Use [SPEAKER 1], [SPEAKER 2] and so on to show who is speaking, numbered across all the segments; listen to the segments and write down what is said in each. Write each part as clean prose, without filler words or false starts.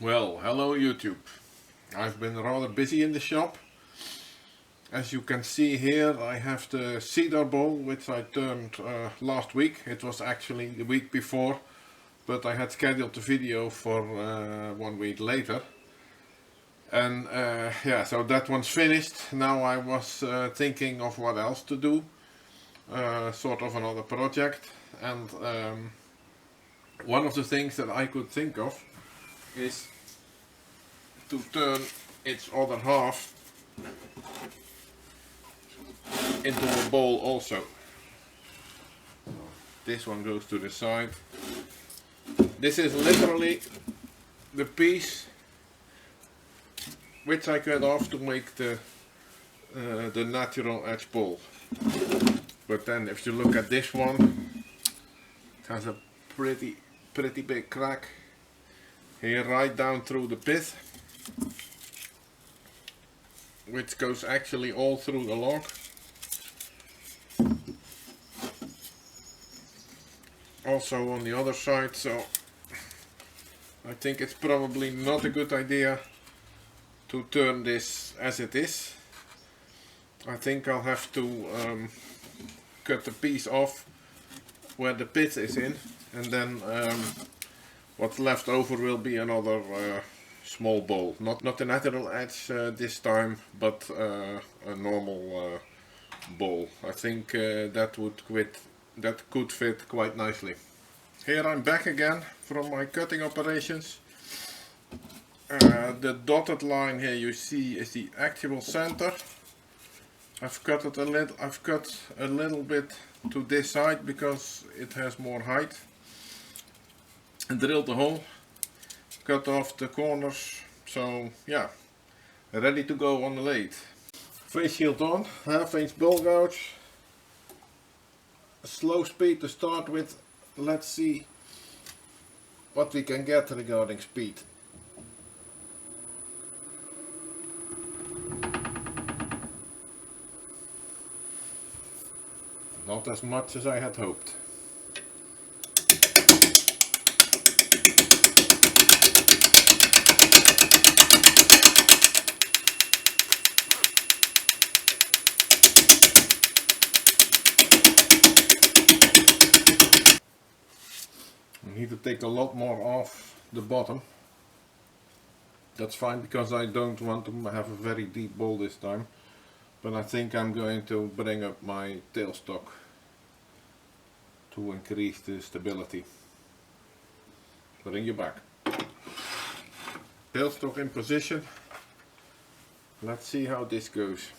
[SPEAKER 1] Well, hello YouTube. I've been rather busy in the shop. As you can see here, I have the Cedar Bowl, which I turned last week. It was actually the week before, but I had scheduled the video for 1 week later. And yeah, so that one's finished. Now I was thinking of what else to do, sort of another project. And one of the things that I could think of is to turn its other half into a bowl also. This one goes to the side. This is literally the piece which I cut off to make the natural edge bowl. But then if you look at this one, it has a pretty big crack here right down through the pith, which goes actually all through the log. Also on the other side, so I think it's probably not a good idea to turn this as it is. I think I'll have to cut the piece off where the pith is in, and then what's left over will be another small bowl. Not a natural edge this time, but a normal bowl. I think that could fit quite nicely. Here I'm back again from my cutting operations. The dotted line here you see is the actual center. I've cut a little bit to this side because it has more height. And drilled the hole, cut off the corners, so yeah, ready to go on the lathe. Face shield on, half-inch bowl gouge, a slow speed to start with. Let's see what we can get regarding speed. Not as much as I had hoped. I need to take a lot more off the bottom. That's fine because I don't want to have a very deep bowl this time. But I think I'm going to bring up my tailstock to increase the stability. Bring you back. Tailstock in position. Let's see how this goes.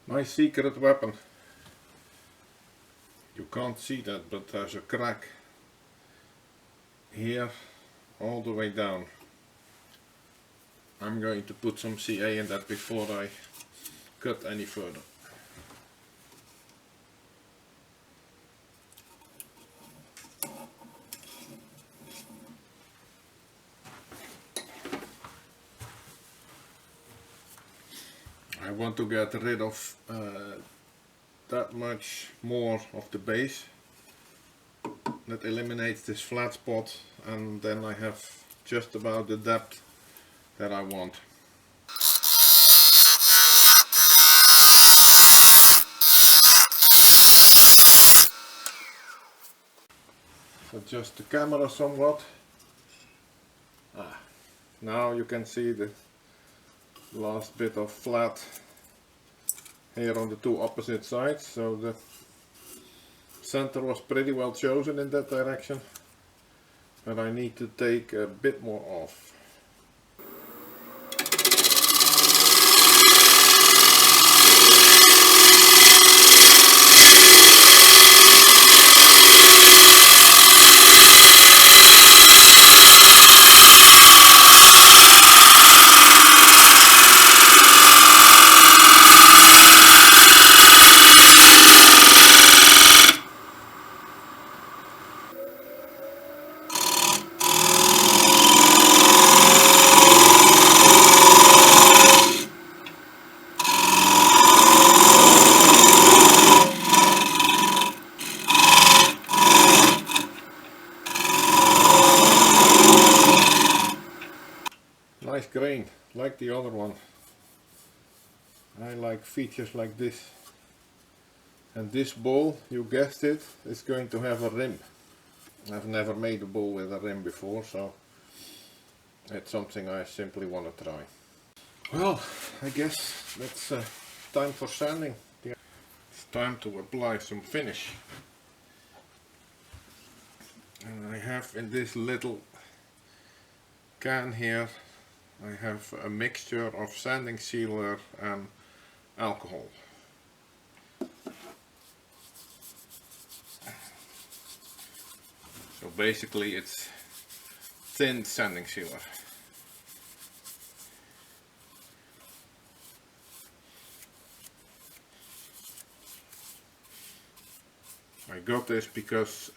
[SPEAKER 1] My secret weapon. You can't see that, but there's a crack here all the way down. I'm going to put some CA in that before I cut any further. I want to get rid of that much more of the base. That eliminates this flat spot, and then I have just about the depth that I want. Adjust the camera somewhat. Now you can see the last bit of flat here on the two opposite sides, so the center was pretty well chosen in that direction, but I need to take a bit more off. Nice grain, like the other one. I like features like this. And this bowl, you guessed it, is going to have a rim. I've never made a bowl with a rim before, so it's something I simply want to try. Well, I guess that's time for sanding. It's time to apply some finish. And I have in this little can here, I have a mixture of sanding sealer and alcohol. So basically it's thin sanding sealer. I got this because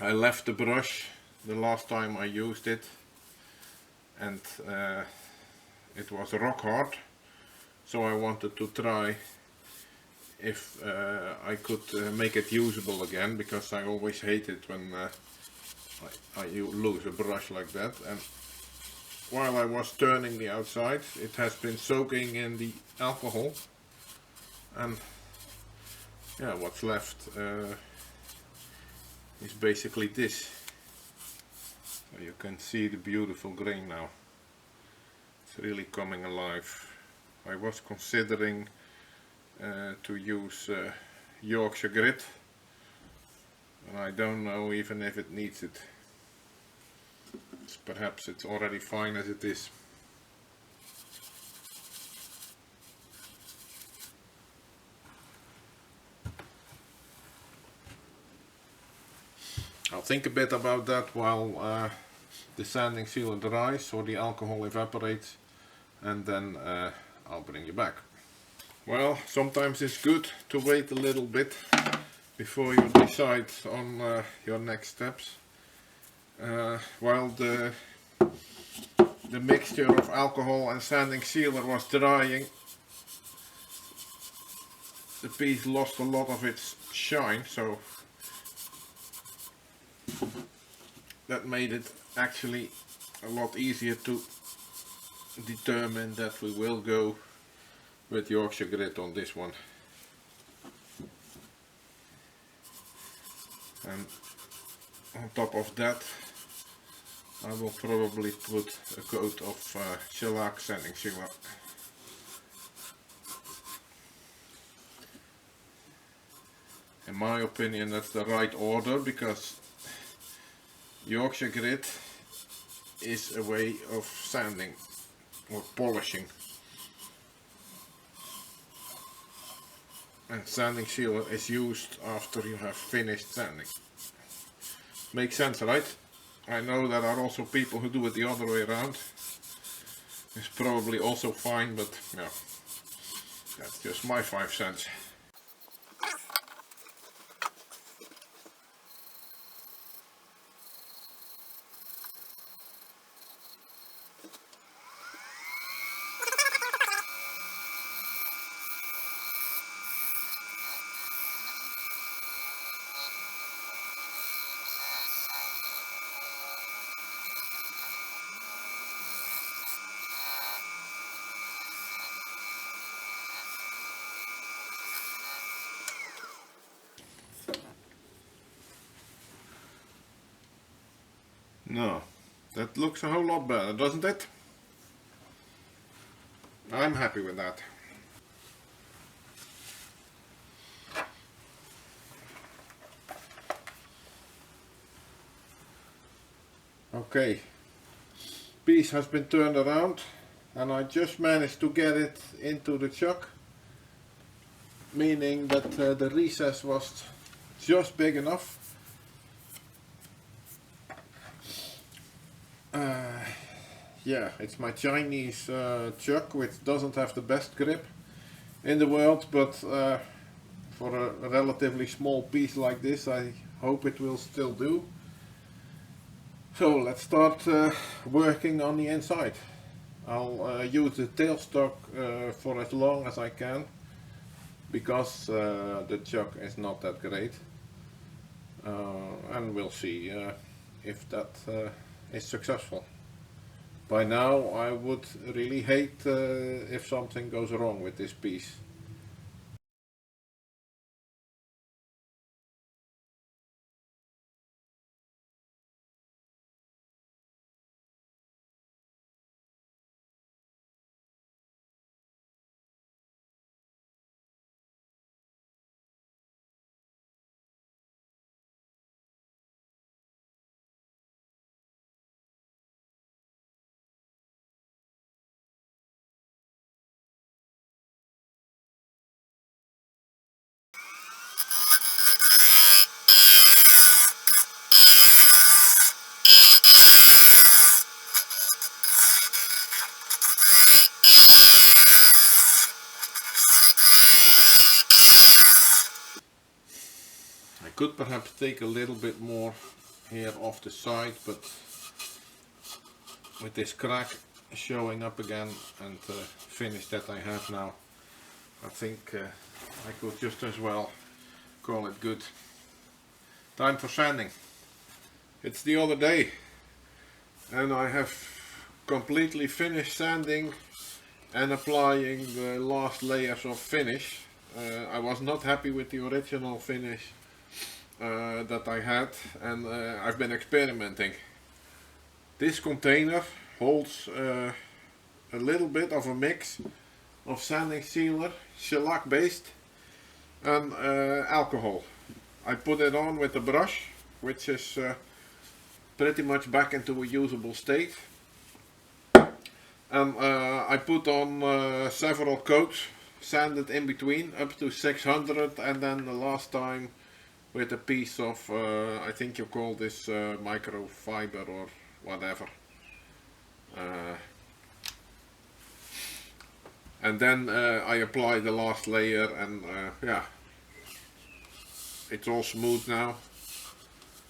[SPEAKER 1] I left the brush the last time I used it, and it was rock hard, so I wanted to try if I could make it usable again, because I always hate it when I lose a brush like that. And while I was turning the outside, it has been soaking in the alcohol, and yeah, what's left is basically this. So you can see the beautiful grain now. It's really coming alive. I was considering to use Yorkshire grit, and I don't know even if it needs it. Perhaps it's already fine as it is. I'll think a bit about that while the sanding sealer dries or the alcohol evaporates, and then I'll bring you back. Well, sometimes it's good to wait a little bit before you decide on your next steps. While the mixture of alcohol and sanding sealer was drying, the piece lost a lot of its shine, so that made it actually a lot easier to determine that we will go with Yorkshire grit on this one. And on top of that, I will probably put a coat of shellac sanding sealer. In my opinion, that's the right order, because Yorkshire grit is a way of sanding or polishing, and sanding sealer is used after you have finished sanding. Makes sense, right? I know there are also people who do it the other way around. It's probably also fine, but yeah, that's just my 5 cents. No, that looks a whole lot better, doesn't it? I'm happy with that. Okay, piece has been turned around and I just managed to get it into the chuck, meaning that the recess was just big enough. Yeah, it's my Chinese chuck, which doesn't have the best grip in the world, but for a relatively small piece like this I hope it will still do. So let's start working on the inside. I'll use the tailstock for as long as I can, because the chuck is not that great, and we'll see if that is successful. By now I would really hate if something goes wrong with this piece. I could perhaps take a little bit more here off the side, but with this crack showing up again and finish that I have now, I think I could just as well call it good. Time for sanding. It's the other day and I have completely finished sanding and applying the last layers of finish. I was not happy with the original finish that I had, and I've been experimenting. This container holds a little bit of a mix of sanding sealer, shellac based, and alcohol. I put it on with a brush, which is pretty much back into a usable state, and I put on several coats, sanded in between up to 600, and then the last time with a piece of, I think you call this microfiber or whatever. And then I apply the last layer, and yeah, it's all smooth now.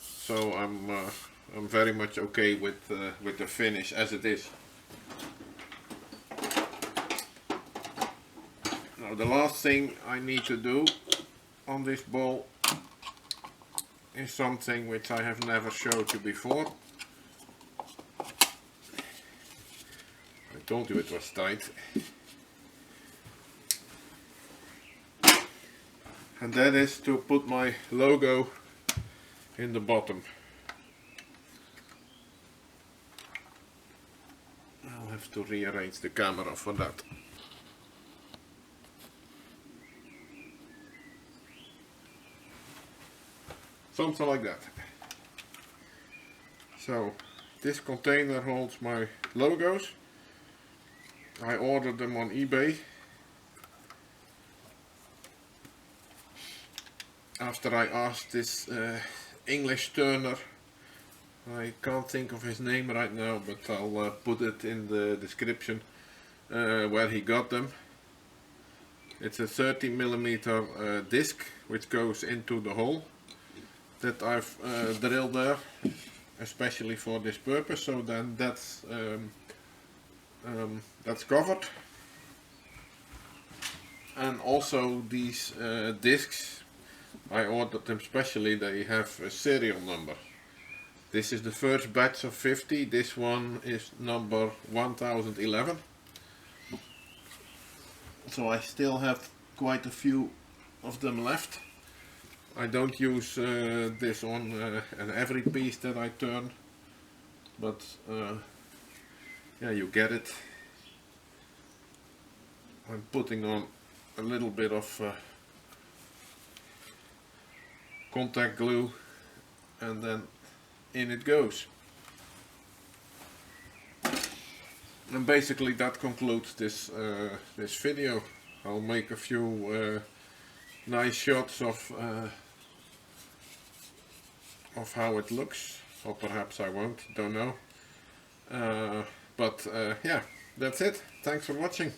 [SPEAKER 1] So I'm very much okay with the finish as it is. Now the last thing I need to do on this bowl is something which I have never showed you before. I told you it was tight. And that is to put my logo in the bottom. I'll have to rearrange the camera for that. Something like that. So this container holds my logos. I ordered them on eBay after I asked this English turner. I can't think of his name right now, but I'll put it in the description where he got them. It's a 30mm disc which goes into the hole that I've drilled there especially for this purpose, so then that's covered. And also these discs, I ordered them specially, they have a serial number. This is the first batch of 50, this one is number 1011. So I still have quite a few of them left. I don't use this on every piece that I turn. but yeah, you get it. I'm putting on a little bit of contact glue, and then in it goes. And basically that concludes this this video. I'll make a few nice shots of how it looks, or perhaps I won't, don't know. But yeah, that's it. Thanks for watching.